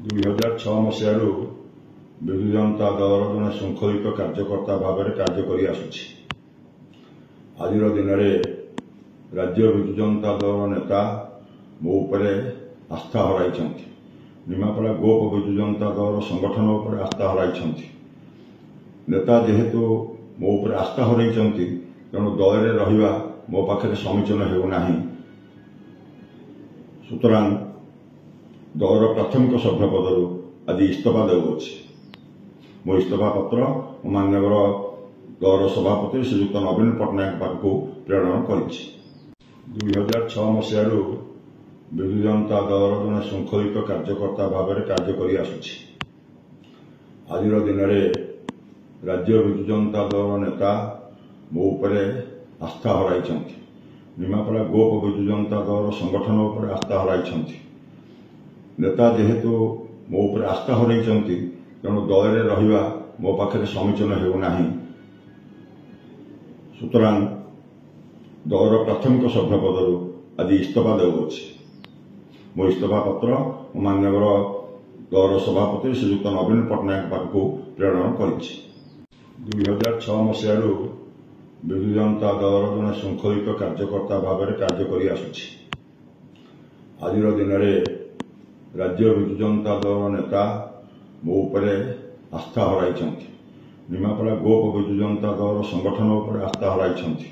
2006 ମସିହାରୁ ବିଜୁ ଜନତା ଦଳର ଜଣେ ଶୃଙ୍ଖଳିତ କାର୍ଯ୍ୟକର୍ତ୍ତା ଭାବରେ କାର୍ଯ୍ୟ କରି ଆସୁଛି। ଆଜିର ଦିନରେ ରାଜ୍ୟ ବିଜୁ ଜନତା ଦଳର ନେତା ମୋ ଉପରେ ଆସ୍ଥା ହରାଇଛନ୍ତି। ନିମାପଡ଼ା ଗୋପ ବିଜୁ ଜନତା ଦଳର ସଂଗଠନ ଉପରେ ଆସ୍ଥା ହରାଇଛନ୍ତି। ନେତା ଯେହେତୁ ମୋ ଉପରେ ଆସ୍ଥା ହରାଇଛନ୍ତି, ତେଣୁ ଦଳରେ ରହିବା ମୋ ପାଖରେ ସମୀଚୀନ ହେଉନାହିଁ। ସୁତରାଂ ଦଳର ପ୍ରାଥମିକ ସଭ୍ୟ ପଦରୁ ଆଜି ଇସ୍ତଫା ଦେଉଅଛି। ମୋ ଇସ୍ତଫା ପତ୍ର ମାନ୍ୟବର ଦଳର ସଭାପତି ଶ୍ରୀଯୁକ୍ତ ନବୀନ ପଟ୍ଟନାୟକ ପାଖକୁ ପ୍ରେରଣ କରିଛି। 2006 ମସିହାରୁ ବିଜୁ ଜନତା ଦଳର ଜଣେ ଶୃଙ୍ଖଳିତ କାର୍ଯ୍ୟକର୍ତ୍ତା ଭାବରେ କାର୍ଯ୍ୟ କରି ଆସୁଛି। ଆଜିର ଦିନରେ ରାଜ୍ୟ ବିଜୁ ଜନତା ଦଳର ନେତା ମୋ ଉପରେ ଆସ୍ଥା ହରାଇଛନ୍ତି। ନିମାପଡ଼ା ଗୋପ ବିଜୁ ଜନତା ଦଳର ସଂଗଠନ ଉପରେ ଆସ୍ଥା ହରାଇଛନ୍ତି। ନେତା ଯେହେତୁ ମୋ ଉପରେ ଆସ୍ଥା ହରାଇଛନ୍ତି, ତେଣୁ ଦଳରେ ରହିବା ମୋ ପାଖରେ ସମୀଚୀନ ହେଉନାହିଁ। ସୁତରାଂ ଦଳର ପ୍ରାଥମିକ ସଭ୍ୟ ପଦରୁ ଆଜି ଇସ୍ତଫା ଦେଉଅଛି। ମୋ ଇସ୍ତଫା ପତ୍ର ମାନ୍ୟବର ଦଳର ସଭାପତି ଶ୍ରୀଯୁକ୍ତ ନବୀନ ପଟ୍ଟନାୟକ ପାଖକୁ ପ୍ରେରଣ କରିଛି। 2006 ମସିହାରୁ ବିଜୁ ଜନତା ଦଳର ଜଣେ ଶୃଙ୍ଖଳିତ କାର୍ଯ୍ୟକର୍ତ୍ତା ଭାବରେ କାର୍ଯ୍ୟ କରି ଆସୁଛି। ଆଜିର ଦିନରେ ରାଜ୍ୟ ବିଜୁ ଜନତା ଦଳର ନେତା ମୋ ଉପରେ ଆସ୍ଥା ହରାଇଛନ୍ତି। ନିମାପଡ଼ା ଗୋପ ବିଜୁ ଜନତା ଦଳର ସଂଗଠନ ଉପରେ ଆସ୍ଥା ହରାଇଛନ୍ତି।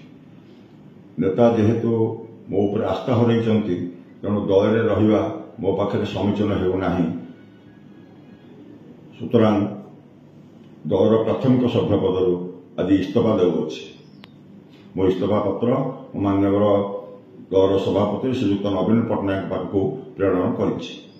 ନେତା ଯେହେତୁ ମୋ ଉପରେ ଆସ୍ଥା ହରାଇଛନ୍ତି, ତେଣୁ ଦଳରେ ରହିବା ମୋ ପାଖରେ ସମୀଚୀନ ହେଉନାହିଁ। ସୁତରାଂ ଦଳର ପ୍ରାଥମିକ ସଭ୍ୟ ପଦରୁ ଆଜି ଇସ୍ତଫା ଦେଉଅଛି। ମୋ ଇସ୍ତଫା ପତ୍ର ମାନ୍ୟବର ଦଳର ସଭାପତି ଶ୍ରୀଯୁକ୍ତ ନବୀନ ପଟ୍ଟନାୟକ ପାଖକୁ ପ୍ରେରଣ କରିଛି।